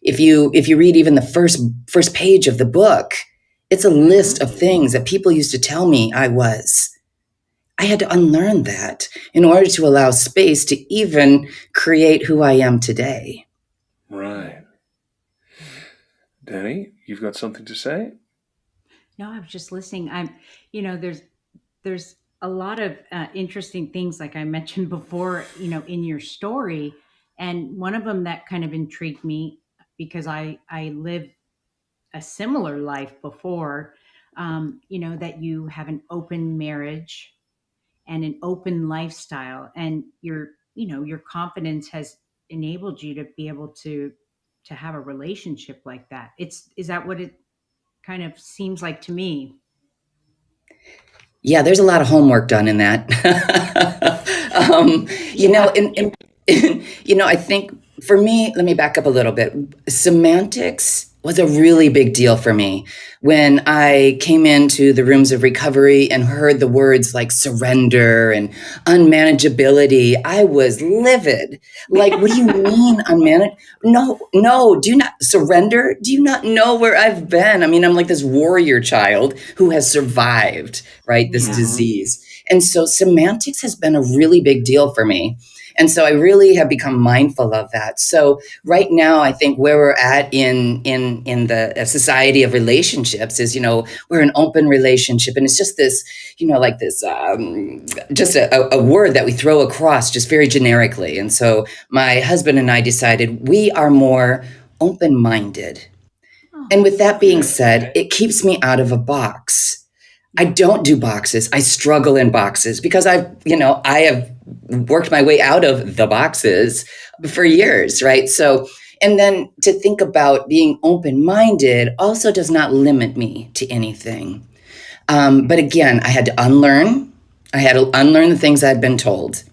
If you read even the first page of the book, it's a list of things that people used to tell me I was. I had to unlearn that in order to allow space to even create who I am today. Right. Danny, you've got something to say? No, I was just listening. There's a lot of interesting things, like I mentioned before, in your story, and one of them that kind of intrigued me because I lived a similar life before. That you have an open marriage and an open lifestyle, and your confidence has enabled you to be able to have a relationship like that. Is that what it kind of seems like to me? Yeah, there's a lot of homework done in that. I think for me, let me back up a little bit. Semantics was a really big deal for me when I came into the rooms of recovery and heard the words like surrender and unmanageability. I was livid. Like, what do you mean unmanage? No, do you not surrender? Do you not know where I've been? I mean, I'm like this warrior child who has survived, right? This disease. And so semantics has been a really big deal for me. And so I really have become mindful of that. So right now, I think where we're at in the society of relationships is, we're an open relationship. And it's just this, just a word that we throw across just very generically. And so my husband and I decided we are more open-minded. And with that being said, it keeps me out of a box. I don't do boxes. I struggle in boxes because I have worked my way out of the boxes for years, right? So, and then to think about being open-minded also does not limit me to anything. But again, I had to unlearn. I had to unlearn the things I'd been told.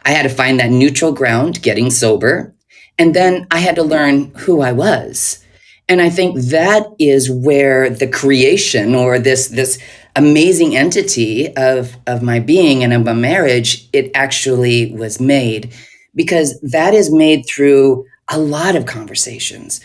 I had to find that neutral ground, getting sober. And then I had to learn who I was. And I think that is where the creation or this amazing entity of my being and of my marriage, it actually was made, because that is made through a lot of conversations,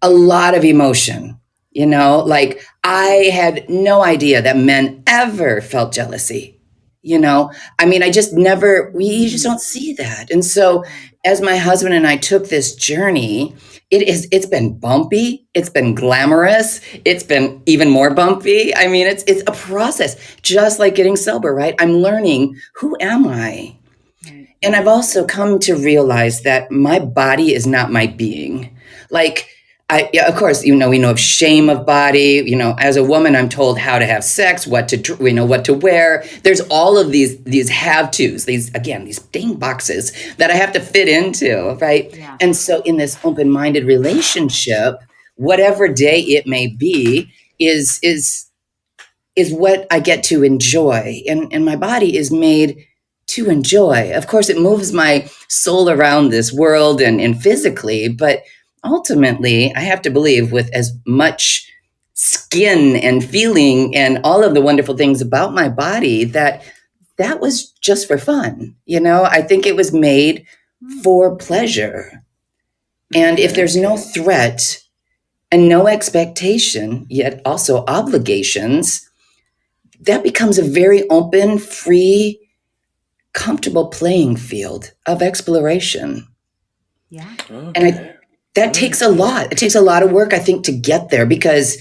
a lot of emotion. Like I had no idea that men ever felt jealousy. I just never, we just don't see that. And so as my husband and I took this journey, it's been bumpy. It's been glamorous. It's been even more bumpy. I mean, it's a process, just like getting sober, right? I'm learning, who am I? And I've also come to realize that my body is not my being. Like, of course, we know of shame of body. As a woman, I'm told how to have sex, what to wear. There's all of these have-tos, these dang boxes that I have to fit into, right? Yeah. And so in this open-minded relationship, whatever day it may be, is what I get to enjoy. And my body is made to enjoy. Of course, it moves my soul around this world and physically, but ultimately, I have to believe with as much skin and feeling and all of the wonderful things about my body that was just for fun. I think it was made for pleasure. And if there's no threat and no expectation, yet also obligations, that becomes a very open, free, comfortable playing field of exploration. Yeah. Okay. And that takes a lot. It takes a lot of work, I think, to get there, because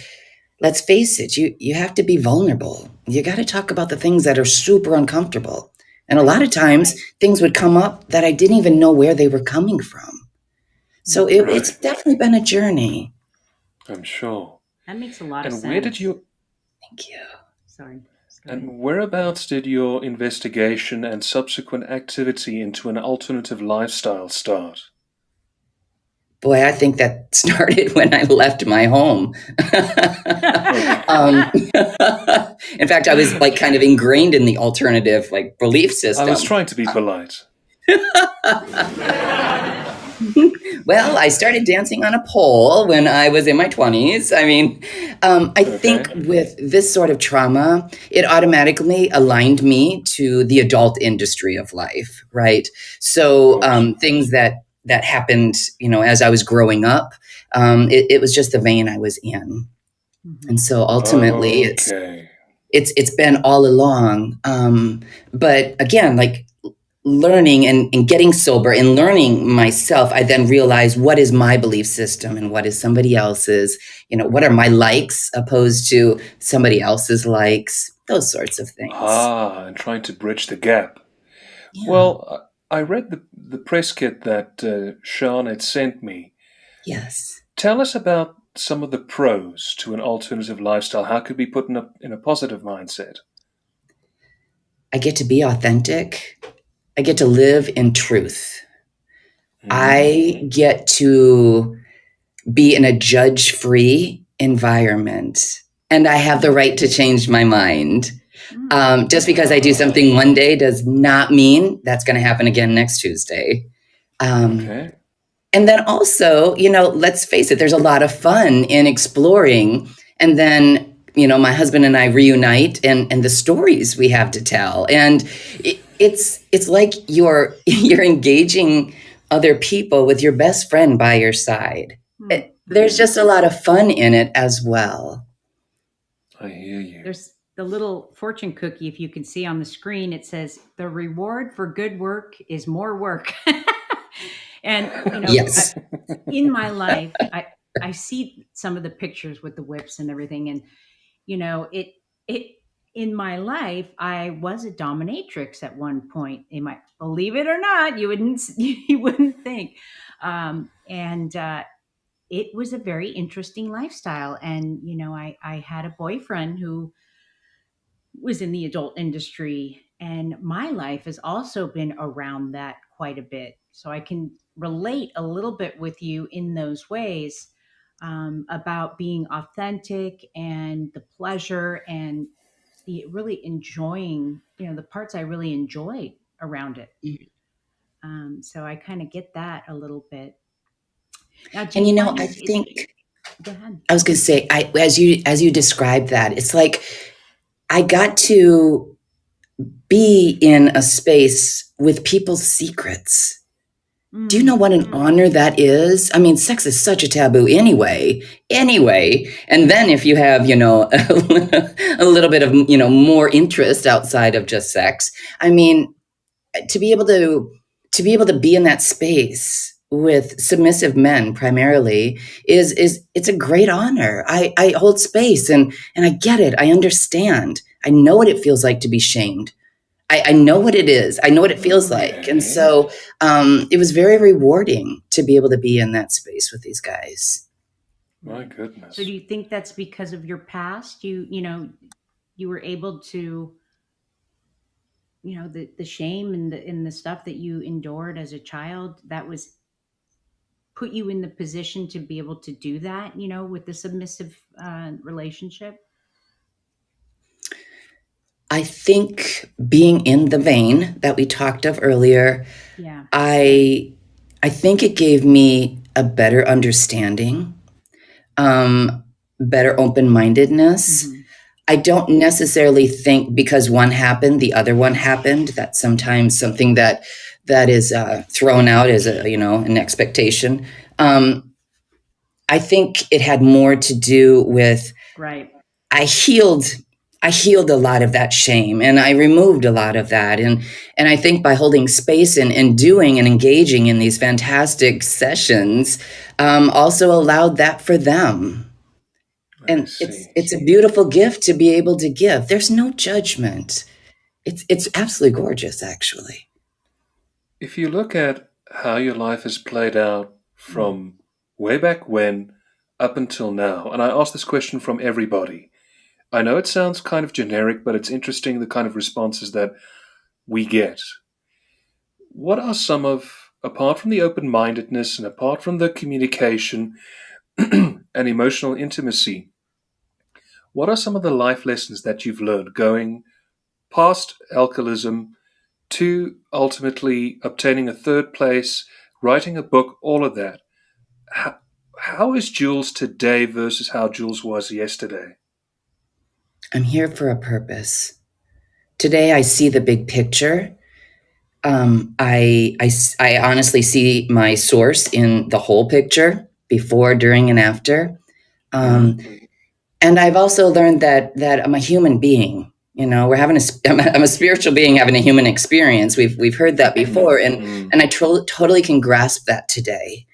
let's face it, you have to be vulnerable. You got to talk about the things that are super uncomfortable. And a lot of times things would come up that I didn't even know where they were coming from. So it's definitely been a journey. I'm sure. That makes a lot of sense. And where did you... Thank you. Sorry. And whereabouts did your investigation and subsequent activity into an alternative lifestyle start? Boy, I think that started when I left my home. In fact, I was like kind of ingrained in the alternative belief system. I was trying to be polite. Well, I started dancing on a pole when I was in my 20s. I mean, I think with this sort of trauma, it automatically aligned me to the adult industry of life, right? So things that that happened, as I was growing up. It was just the vein I was in. And so ultimately Okay. it's been all along. But again, like learning and getting sober and learning myself, I then realized what is my belief system and what is somebody else's, what are my likes opposed to somebody else's likes, those sorts of things. And trying to bridge the gap. Yeah. Well, I read the press kit that Sean had sent me. Yes. Tell us about some of the pros to an alternative lifestyle. How could we put in a positive mindset? I get to be authentic. I get to live in truth. I get to be in a judge-free environment, and I have the right to change my mind. Just because I do something one day does not mean that's going to happen again next Tuesday. Okay. And then also, let's face it, there's a lot of fun in exploring. And then, my husband and I reunite and the stories we have to tell. And it's like you're engaging other people with your best friend by your side. There's just a lot of fun in it as well. I hear you. There's the little fortune cookie, if you can see on the screen, it says the reward for good work is more work. And Yes. in my life, I see some of the pictures with the whips and everything, and it in my life, I was a dominatrix at one point. You might believe it or not, you wouldn't think, and it was a very interesting lifestyle. And I had a boyfriend who was in the adult industry, and my life has also been around that quite a bit, so I can relate a little bit with you in those ways, about being authentic and the pleasure and the really enjoying the parts I really enjoyed around it. So I kind of get that a little bit now. And I think Go ahead. I was going to say, as you described that, it's like I got to be in a space with people's secrets. Do you know what an honor that is? I mean, sex is such a taboo anyway. And then if you have, a little bit of, more interest outside of just sex, I mean, to be able to be in that space with submissive men primarily is it's a great honor. I hold space and I get it. I understand. I know what it feels like to be shamed. I know what it is. I know what it feels like. And so it was very rewarding to be able to be in that space with these guys. My goodness. So do you think that's because of your past? You were able to, the shame and the stuff that you endured as a child, that was put you in the position to be able to do that, with the submissive relationship? I think being in the vein that we talked of earlier, Yeah. I think it gave me a better understanding, better open-mindedness. I don't necessarily think because one happened, the other one happened. That's sometimes something that is thrown out as an expectation. I think it had more to do with Right. I healed a lot of that shame and I removed a lot of that. And I think by holding space and doing and engaging in these fantastic sessions, also allowed that for them. And it's a beautiful gift to be able to give. There's no judgment. It's absolutely gorgeous, actually. If you look at how your life has played out from way back when up until now, and I ask this question from everybody, I know it sounds kind of generic, but it's interesting the kind of responses that we get. What are some of, apart from the open-mindedness and apart from the communication and emotional intimacy, what are some of the life lessons that you've learned going past alcoholism to ultimately obtaining a third place, writing a book, all of that? How is Jules today versus how Jules was yesterday? I'm here for a purpose. Today I see the big picture. I honestly see my source in the whole picture, before, during, and after. And I've also learned that I'm a human being. I'm a spiritual being having a human experience. We've heard that before, and I totally can grasp that today.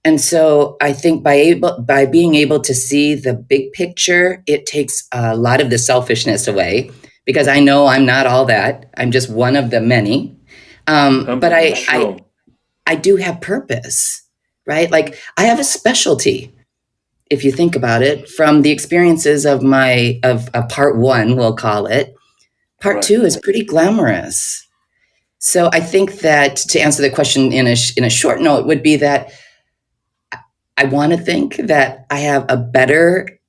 And so I think by being able to see the big picture, it takes a lot of the selfishness away, because I know I'm not all that. I'm just one of the many. But I do have purpose, right? Like, I have a specialty, if you think about it, from the experiences of part one, we'll call it. Part two is pretty glamorous. So I think that, to answer the question in a short note, would be that I want to think that I have a better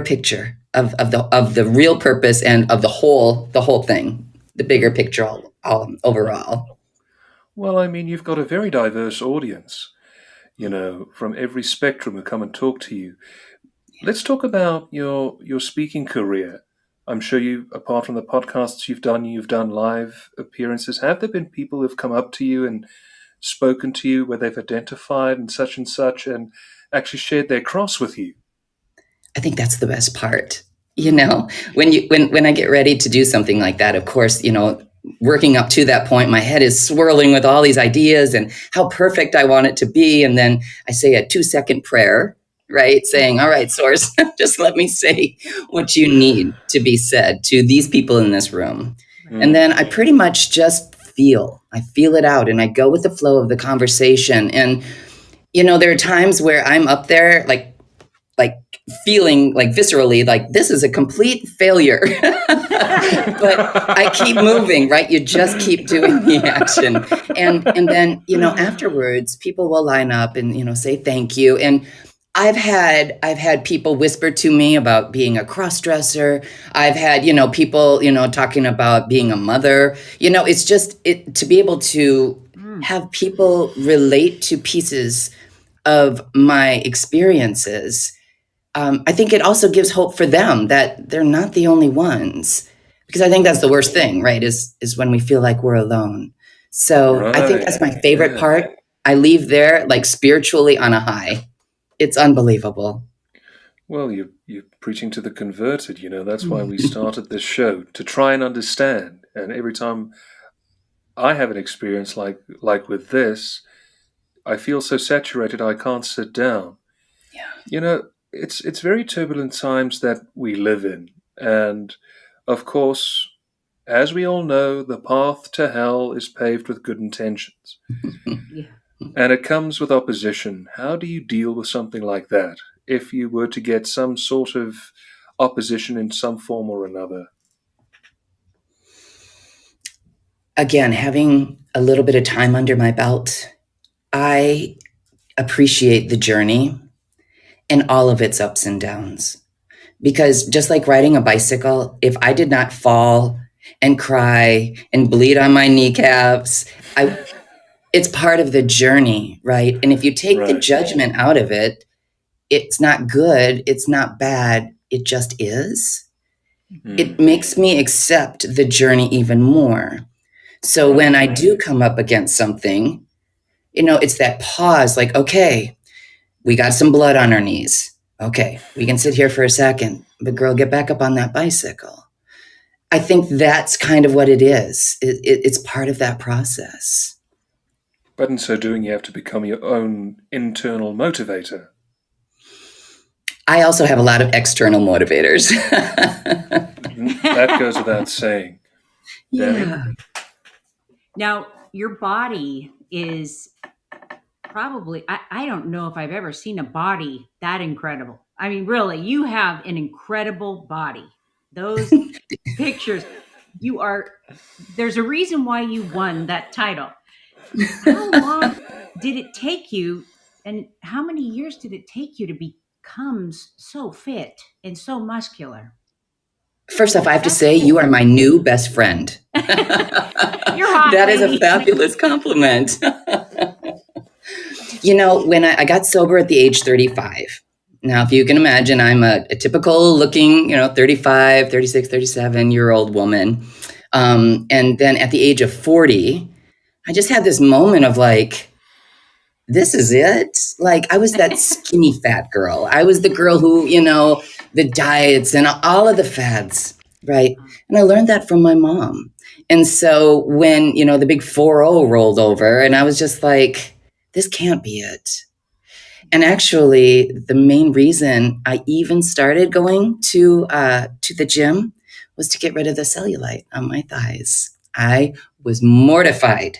picture of the real purpose and of the whole thing, the bigger picture overall. Well, I mean, you've got a very diverse audience, from every spectrum who come and talk to you. Let's talk about your speaking career. I'm sure apart from the podcasts you've done live appearances. Have there been people who've come up to you and spoken to you where they've identified and such and actually shared their cross with you? I think that's the best part. When I get ready to do something like that, of course, working up to that point, my head is swirling with all these ideas and how perfect I want it to be. And then I say a 2-second prayer, right? Saying, all right, source, just let me say what you need to be said to these people in this room. And then I pretty much just I feel it out, and I go with the flow of the conversation. And, there are times where I'm up there, like feeling like viscerally, like this is a complete failure, but I keep moving, right? You just keep doing the action. And then, afterwards people will line up and, say thank you. And I've had people whisper to me about being a cross-dresser. I've had, people, talking about being a mother. It's just to be able to have people relate to pieces of my experiences. I think it also gives hope for them that they're not the only ones, because I think that's the worst thing, right? Is when we feel like we're alone. So I think that's my favorite part. I leave there like spiritually on a high. It's unbelievable. Well, you're preaching to the converted, that's why we started this show, to try and understand. And every time I have an experience like with this, I feel so saturated I can't sit down. Yeah. It's very turbulent times that we live in. And of course, as we all know, the path to hell is paved with good intentions. Yeah. And it comes with opposition. How do you deal with something like that if you were to get some sort of opposition in some form or another? Again, having a little bit of time under my belt, I appreciate the journey and all of its ups and downs. Because just like riding a bicycle, if I did not fall and cry and bleed on my kneecaps, it's part of the journey, right? And if you take the judgment out of it, it's not good, it's not bad, it just is. It makes me accept the journey even more. So when I do come up against something, it's that pause, like, okay, we got some blood on our knees. Okay, we can sit here for a second, but girl, get back up on that bicycle. I think that's kind of what it is. It's part of that process. But in so doing, you have to become your own internal motivator. I also have a lot of external motivators. That goes without saying. Yeah. Now, your body is probably, I don't know if I've ever seen a body that incredible. I mean, really, you have an incredible body. Those pictures, there's a reason why you won that title. How long did it take you, and how many years did it take you to become so fit and so muscular? First off, I have to say you are my new best friend. You're hot. That is a fabulous compliment. When I got sober at the age 35. Now, if you can imagine, I'm a typical looking, 35, 36, 37-year-old woman. And then at the age of 40, I just had this moment of like, this is it. Like I was that skinny fat girl. I was the girl who, the diets and all of the fads, right? And I learned that from my mom. And so when, the big 4-0 rolled over and I was just like, this can't be it. And actually, the main reason I even started going to the gym was to get rid of the cellulite on my thighs. I was mortified.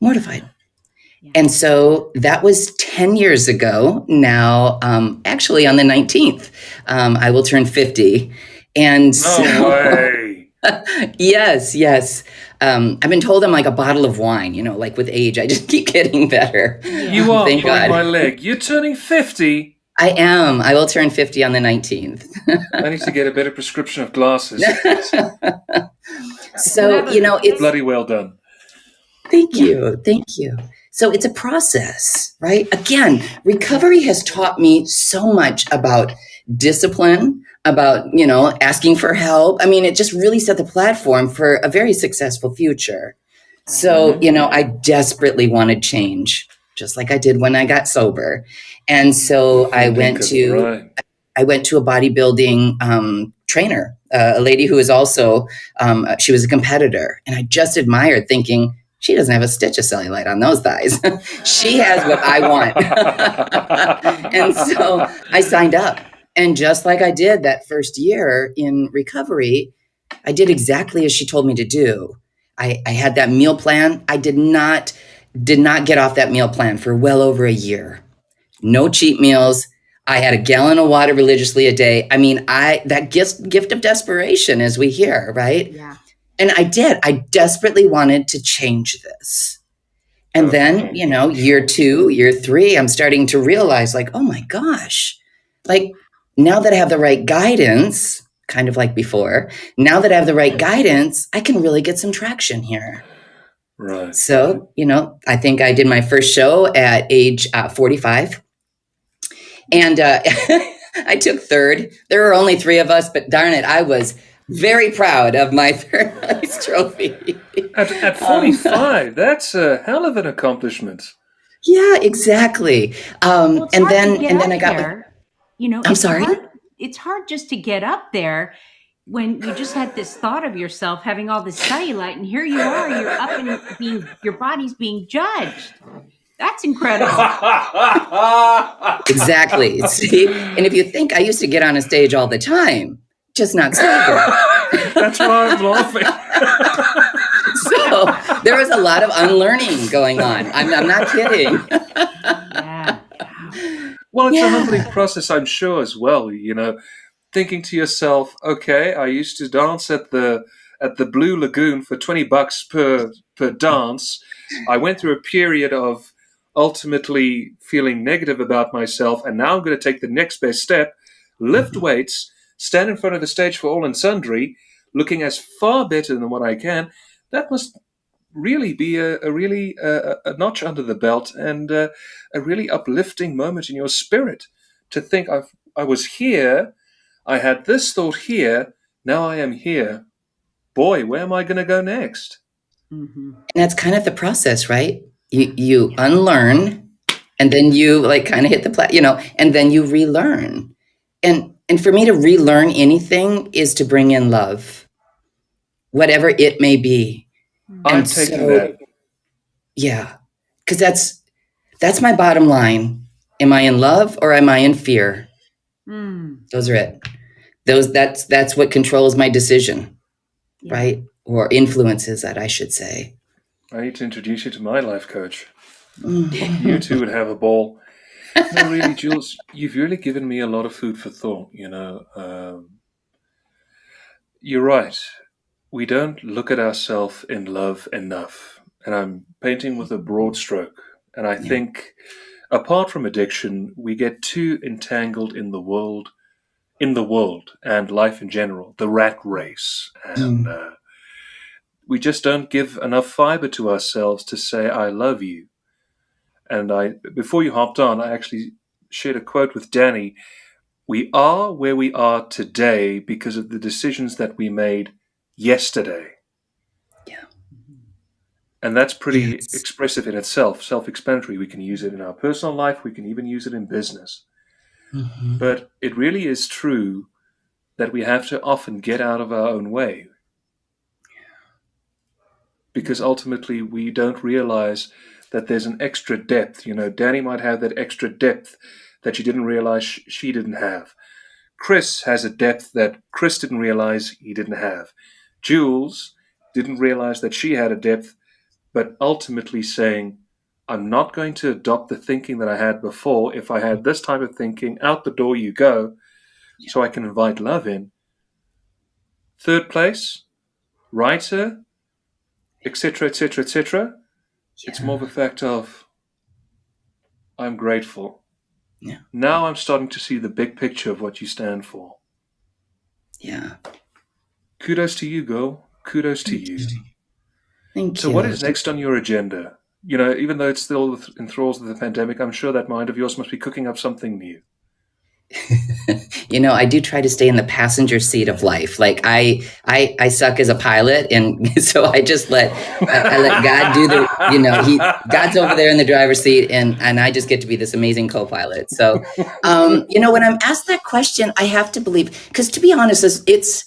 Yeah. And so that was 10 years ago. Now, actually, on the 19th, I will turn 50. And No way. yes. I've been told I'm like a bottle of wine, like with age, I just keep getting better. You are, Thank pulling God. my leg. You're turning 50. I am. I will turn 50 on the 19th. I need to get a better prescription of glasses. So, it's Bloody well done. Thank you. So it's a process, right? Again, recovery has taught me so much about discipline, about, asking for help. I mean, it just really set the platform for a very successful future. So, I desperately wanted change, just like I did when I got sober. And so I went to a bodybuilding trainer, a lady who is also, she was a competitor. And I just admired, thinking, she doesn't have a stitch of cellulite on those thighs. She has what I want. And so I signed up. And just like I did that first year in recovery, I did exactly as she told me to do. I had that meal plan. I did not get off that meal plan for well over a year. No cheat meals. I had a gallon of water religiously a day. I mean, that gift of desperation, as we hear, right? Yeah. And I did. I desperately wanted to change this. And then, year 2, year 3, I'm starting to realize like, oh my gosh, like now that I have the right guidance, kind of like before, now that I have the right guidance, I can really get some traction here. Right. So, I think I did my first show at age 45. And I took third. There were only 3 of us, but darn it, I was very proud of my third place trophy. At 45, that's a hell of an accomplishment. Yeah, exactly. And then I got there. I'm sorry. It's hard just to get up there when you just had this thought of yourself having all this cellulite, and here you are, you're up and your body's being judged. That's incredible. Exactly. See, and if you think I used to get on a stage all the time, just not sober. That's why I'm laughing. So there was a lot of unlearning going on. I'm not kidding. Yeah. Well, it's a humbling process, I'm sure, as well. Thinking to yourself, okay, I used to dance at the Blue Lagoon for $20 per dance. I went through a period of ultimately feeling negative about myself, and now I'm going to take the next best step, lift weights, stand in front of the stage for all and sundry, looking as far better than what I can. That must really be a notch under the belt, and a really uplifting moment in your spirit to think, I was here, I had this thought here, now I am here. Boy, where am I going to go next? Mm-hmm. And that's kind of the process, right? You unlearn, and then you like kind of hit the and then you relearn. And for me to relearn anything is to bring in love, whatever it may be. I'm taking that. Yeah, because that's my bottom line. Am I in love or am I in fear? Those are it. That's what controls my decision, right? Or influences that, I should say. I need to introduce you to my life coach. You two would have a ball. No, really, Jules, you've really given me a lot of food for thought. You're right. We don't look at ourselves in love enough. And I'm painting with a broad stroke. And I think, apart from addiction, we get too entangled in the world and life in general, the rat race. And we just don't give enough fiber to ourselves to say, I love you. And before you hopped on, I actually shared a quote with Danny. We are where we are today because of the decisions that we made yesterday. Yeah. And that's pretty Yes. expressive in itself, self-explanatory. We can use it in our personal life. We can even use it in business. Mm-hmm. But it really is true that we have to often get out of our own way, because ultimately we don't realize that there's an extra depth. Danny might have that extra depth that she didn't realize she didn't have. Chris has a depth that Chris didn't realize he didn't have. Jules didn't realize that she had a depth, but ultimately saying, I'm not going to adopt the thinking that I had before. If I had this type of thinking, out the door you go, so I can invite love in. Third place, writer, etc., etc., etc. It's more of a fact of, I'm grateful. Yeah. Now I'm starting to see the big picture of what you stand for. Yeah. Kudos to you, girl. Kudos to you. Thank you. So what is next on your agenda? Even though it's still in thralls of the pandemic, I'm sure that mind of yours must be cooking up something new. I do try to stay in the passenger seat of life. Like I suck as a pilot, and so I just let God do the. God's over there in the driver's seat, and I just get to be this amazing co-pilot. So, when I'm asked that question, I have to believe, because to be honest, it's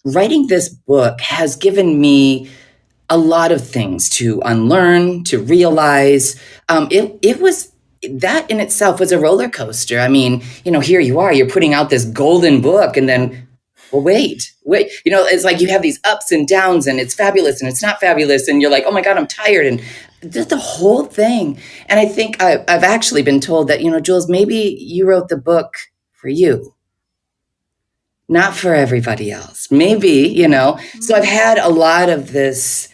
writing this book has given me a lot of things to unlearn, to realize. It was. That in itself was a roller coaster. I mean, here you are, you're putting out this golden book, and then, well, wait, it's like you have these ups and downs, and it's fabulous and it's not fabulous. And you're like, oh my God, I'm tired. And just the whole thing. And I think I've actually been told that, Jules, maybe you wrote the book for you, not for everybody else. Maybe, so I've had a lot of this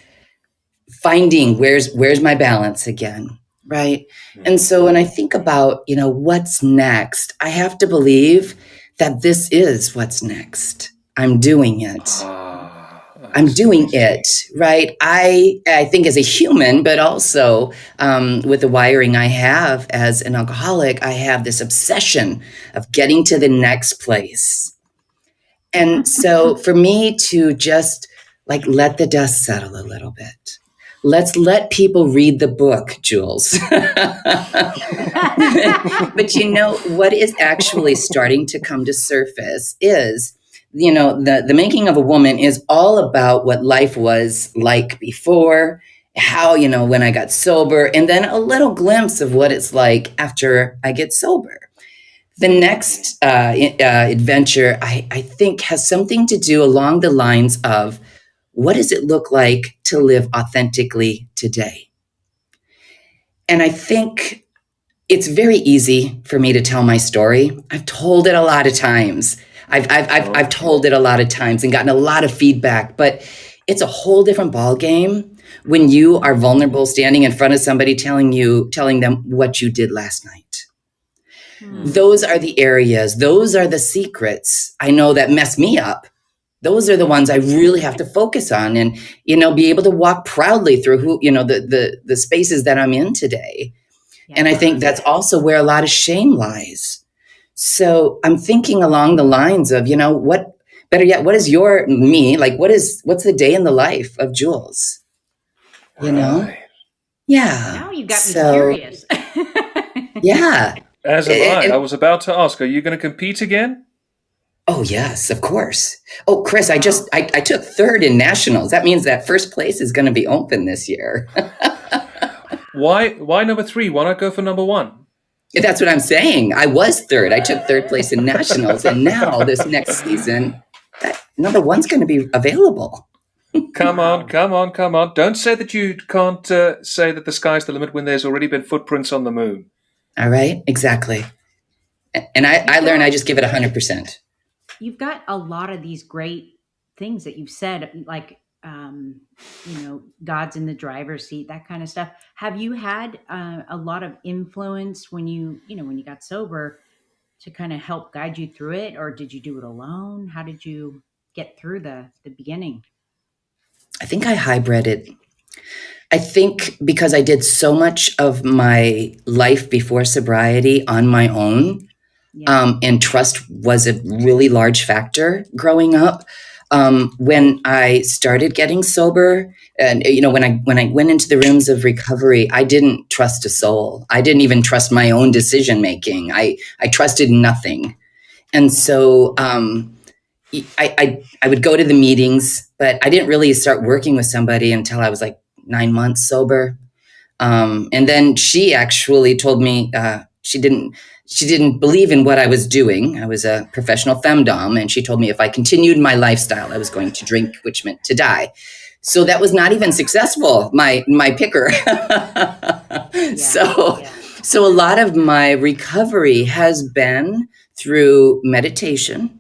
finding where's my balance again. Right. And so when I think about, what's next, I have to believe that this is what's next. I'm doing it. I'm doing it. Right. I think as a human, but also with the wiring I have as an alcoholic, I have this obsession of getting to the next place. And so for me to just let the dust settle a little bit. Let's let people read the book, Jules. But what is actually starting to come to surface is, the making of a woman is all about what life was like before, how, when I got sober, and then a little glimpse of what it's like after I get sober. The next adventure, I think, has something to do along the lines of, what does it look like to live authentically today? And I think it's very easy for me to tell my story. I've told it a lot of times. I've told it a lot of times and gotten a lot of feedback, but it's a whole different ballgame when you are vulnerable, standing in front of somebody, telling them what you did last night. Those are the areas, those are the secrets I know that mess me up. Those are the ones I really have to focus on and, be able to walk proudly through the spaces that I'm in today. Yeah. And I think that's also where a lot of shame lies. So I'm thinking along the lines of, better yet, what is your me? What's the day in the life of Jules? Right. Yeah. Now you got me curious. Yeah. As am I was about to ask, are you going to compete again? Oh, yes, of course. Oh, Chris, I took third in nationals. That means that first place is going to be open this year. Why number 3? Why not go for number 1? That's what I'm saying. I was third. I took third place in nationals. And now this next season, that number 1's going to be available. Come on. Don't say that you can't say that the sky's the limit when there's already been footprints on the moon. All right. Exactly. And I learned I just give it 100%. You've got a lot of these great things that you've said, like, God's in the driver's seat, that kind of stuff. Have you had a lot of influence when you got sober to kind of help guide you through it, or did you do it alone? How did you get through the beginning? I think I hybrided. I think because I did so much of my life before sobriety on my own, and trust was a really large factor growing up. when I started getting sober, and when I went into the rooms of recovery, I didn't trust a soul. I didn't even trust my own decision making. I trusted nothing, and so I would go to the meetings, but I didn't really start working with somebody until I was like 9 months sober. And then she actually told me she didn't believe in what I was doing. I was a professional femdom, and she told me if I continued my lifestyle, I was going to drink, which meant to die. So that was not even successful. My picker. So a lot of my recovery has been through meditation,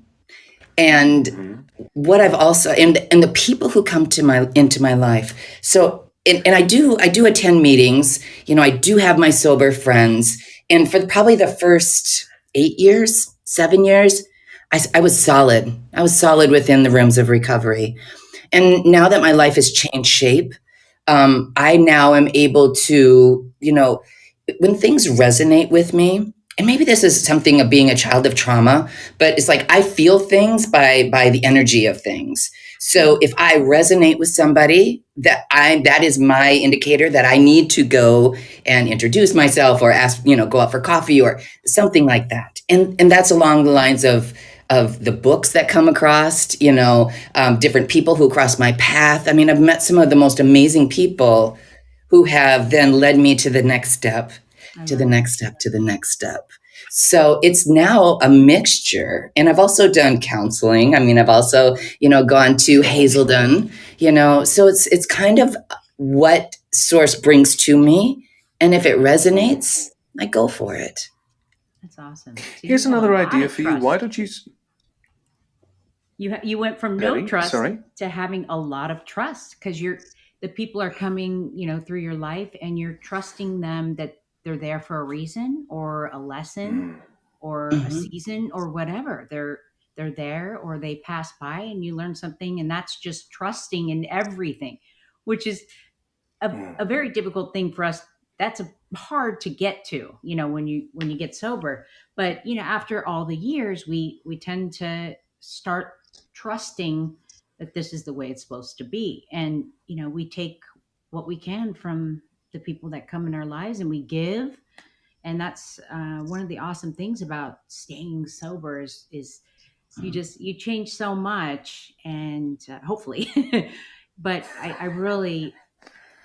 and what I've also and the people who come into my life. So and I do attend meetings. I do have my sober friends, and for probably the first 7 years, I was solid. I was solid within the rooms of recovery. And now that my life has changed shape, I now am able to, when things resonate with me, and maybe this is something of being a child of trauma, but it's like I feel things by the energy of things. So if I resonate with somebody, that is my indicator that I need to go and introduce myself or ask, go out for coffee or something like that. And that's along the lines of the books that come across, different people who cross my path. I mean, I've met some of the most amazing people who have then led me to the next step, to the next step, to the next step. So it's now a mixture. And I've also done counseling. I mean, I've also, gone to Hazelden, so it's kind of what source brings to me. And if it resonates, I go for it. That's awesome. So here's another idea for you. Why don't you... You went from no trust to having a lot of trust, because the people are coming, through your life, and you're trusting them that they're there for a reason or a lesson or a season or whatever. They're there, or they pass by and you learn something, and that's just trusting in everything, which is a very difficult thing for us. That's hard to get to, when you get sober. But, after all the years, we tend to start trusting that this is the way it's supposed to be. And, we take what we can from the people that come in our lives, and we give. And that's one of the awesome things about staying sober is you change so much, and hopefully, but I really,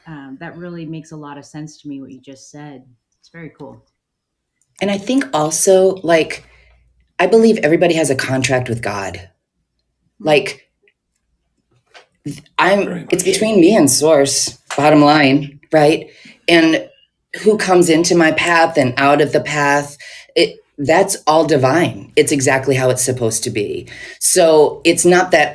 that really makes a lot of sense to me, what you just said. It's very cool. And I think also, I believe everybody has a contract with God. It's between me and source, bottom line, right? And who comes into my path and out of the path, that's all divine. It's exactly how it's supposed to be. So it's not that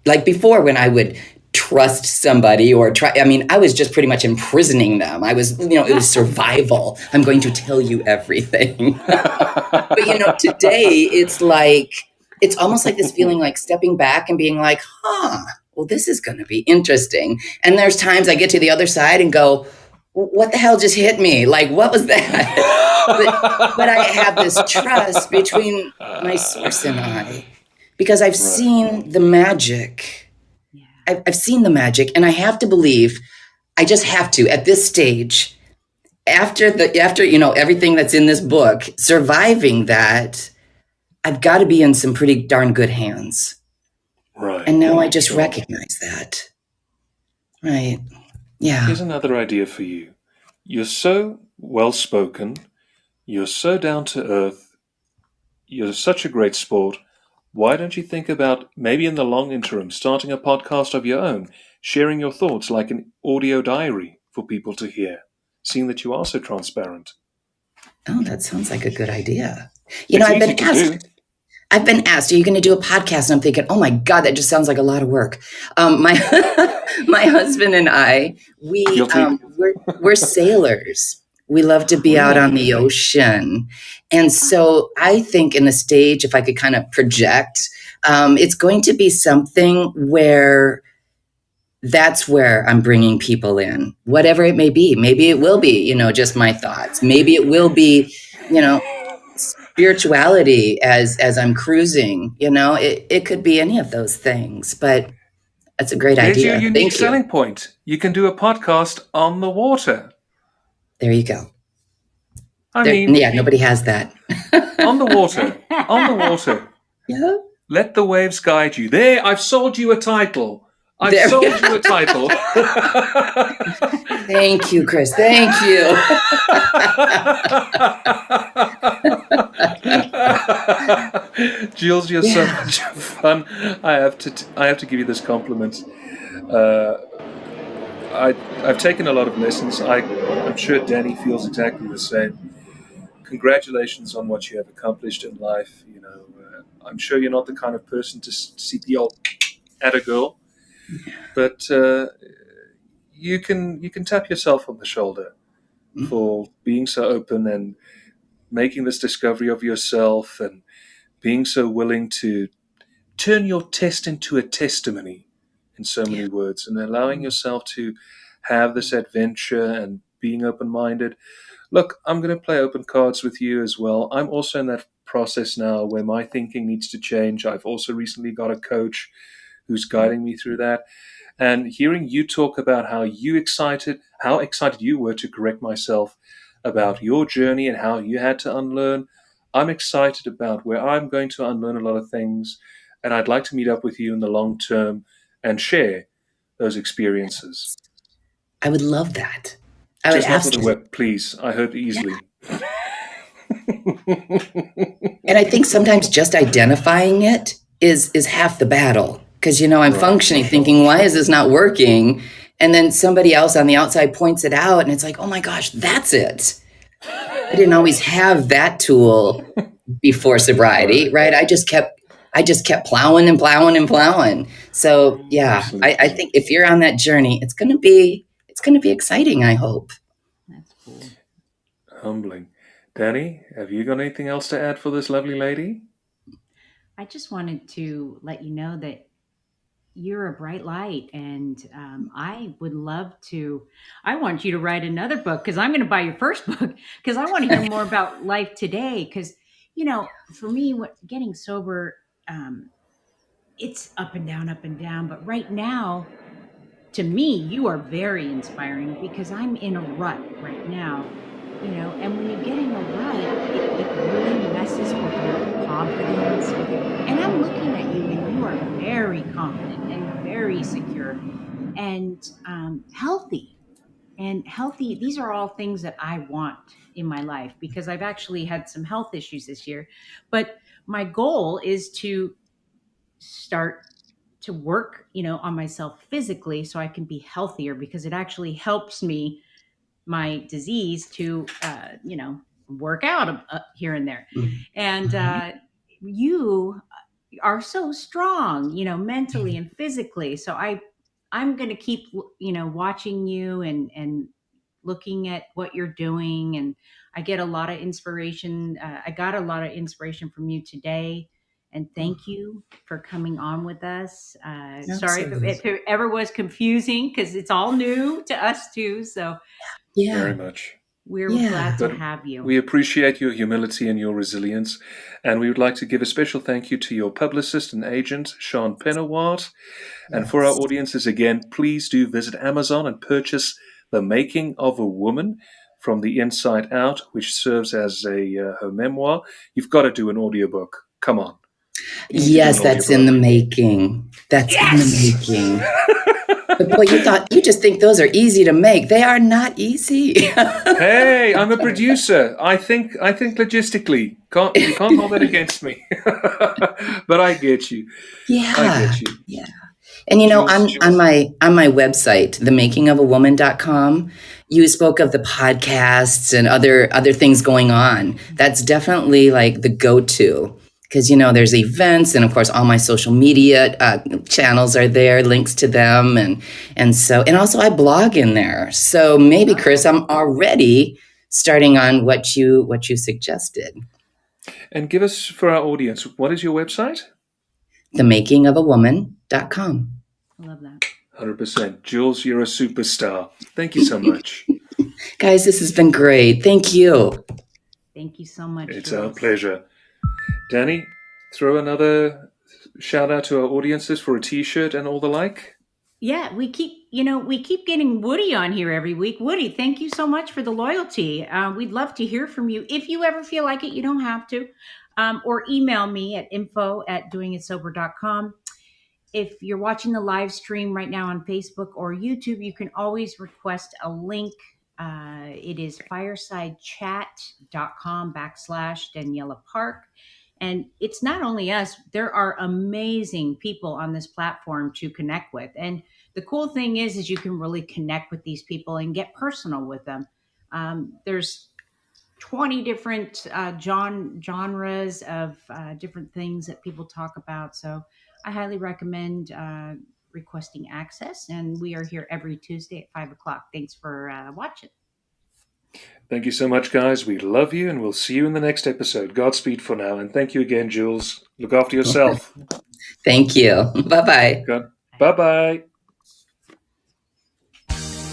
like before, when I would trust somebody or I was just pretty much imprisoning them. I was, it was survival. I'm going to tell you everything. But, today it's almost like this feeling like stepping back and being like, well, this is going to be interesting. And there's times I get to the other side and go, what the hell just hit me? Like, what was that? but I have this trust between my source and I, because I've seen the magic. I've seen the magic, and I have to believe. I just have to at this stage, after everything that's in this book, surviving that, I've got to be in some pretty darn good hands. Right. And now I just recognize that. Right. Yeah. Here's another idea for you. You're so well-spoken. You're so down to earth. You're such a great sport. Why don't you think about, maybe in the long interim, starting a podcast of your own, sharing your thoughts like an audio diary for people to hear, seeing that you are so transparent? Oh, that sounds like a good idea. I've been asked, are you going to do a podcast? And I'm thinking, oh my God, that just sounds like a lot of work. My husband and I, we're sailors. We love to be out on the ocean. And so I think in the stage, if I could kind of project, it's going to be something where that's where I'm bringing people in, whatever it may be. Maybe it will be, just my thoughts. Maybe it will be, spirituality as I'm cruising. It could be any of those things, but that's a great There's your idea. unique Thank you. selling point. You can do a podcast on the water. There you go. I mean, Yeah, nobody has that. on the water. On the water. Yeah. Let the waves guide you. There, I've sold you a title. There- Sold you a title. Thank you, Chris. Thank you. Jules, you're so much fun. I have to give you this compliment. I've taken a lot of lessons. I'm sure Danny feels exactly the same. Congratulations on what you have accomplished in life. I'm sure you're not the kind of person to seek the old atta girl, but you can tap yourself on the shoulder for being so open and making this discovery of yourself and being so willing to turn your test into a testimony in so many words, and allowing yourself to have this adventure and being open-minded. Look, I'm going to play open cards with you as well. I'm also in that process now where my thinking needs to change. I've also recently got a coach who's guiding me through that. And hearing you talk about how excited you were to correct myself about your journey and how you had to unlearn, I'm excited about where I'm going to unlearn a lot of things. And I'd like to meet up with you in the long term and share those experiences. I would love that. I would Just not with the absolutely. web, please. I hope easily. And I think sometimes just identifying it is half the battle. Because, I'm Right. functioning thinking, why is this not working? And then somebody else on the outside points it out and it's like, oh my gosh, that's it. I didn't always have that tool before sobriety, right? I just kept plowing and plowing and plowing. So yeah, I think if you're on that journey, it's gonna be exciting, I hope. That's cool. Humbling. Danny, have you got anything else to add for this lovely lady? I just wanted to let you know that you're a bright light, and I would love to. I want you to write another book, because I'm going to buy your first book, because I want to hear more about life today. Because for me, getting sober, it's up and down. But right now, to me, you are very inspiring, because I'm in a rut right now. And when you get in a rut, it really messes with your confidence. And I'm looking at you, and you are very confident and very secure and healthy. And healthy, these are all things that I want in my life, because I've actually had some health issues this year. But my goal is to start to work, on myself physically, so I can be healthier, because it actually helps me, my disease, to work out here and there. And you are so strong, mentally and physically. So I'm going to keep watching you and looking at what you're doing. And I get a lot of inspiration. I got a lot of inspiration from you today. And thank you for coming on with us. Sorry if it ever was confusing, because it's all new to us too. So Yeah. Very much. we're glad to have you. We appreciate your humility and your resilience. And we would like to give a special thank you to your publicist and agent, Sean Penawart. And for our audiences, again, please do visit Amazon and purchase The Making of a Woman from the Inside Out, which serves as her memoir. You've got to do an audiobook. Come on. Yes, that's in the making. That's in the making. But boy, you just think those are easy to make. They are not easy. Hey, I'm a producer. I think logistically. You can't hold that against me. But I get you. Yeah. I get you. Yeah. And on my website, themakingofawoman.com, you spoke of the podcasts and other things going on. That's definitely like the go-to. Because, there's events, and of course, all my social media channels are there, links to them. And also I blog in there. So maybe, Chris, I'm already starting on what you suggested. And give us, for our audience, what is your website? themakingofawoman.com. I love that. 100%. Jules, you're a superstar. Thank you so much. Guys, this has been great. Thank you. Thank you so much. It's Jules. our pleasure. Danny, throw another shout out to our audiences for a t-shirt and all the like. Yeah, we keep getting Woody on here every week. Woody, thank you so much for the loyalty. We'd love to hear from you. If you ever feel like it, you don't have to. Or email me at info@doingitsober.com. If you're watching the live stream right now on Facebook or YouTube, you can always request a link. It is firesidechat.com/Daniela Park. And it's not only us, there are amazing people on this platform to connect with. And the cool thing is you can really connect with these people and get personal with them. There's 20 different genres of different things that people talk about. So I highly recommend requesting access. And we are here every Tuesday at 5 o'clock. Thanks for watching. Thank you so much, guys. We love you, and we'll see you in the next episode. Godspeed for now, and thank you again, Jules. Look after yourself. Thank you. Bye-bye. Bye-bye.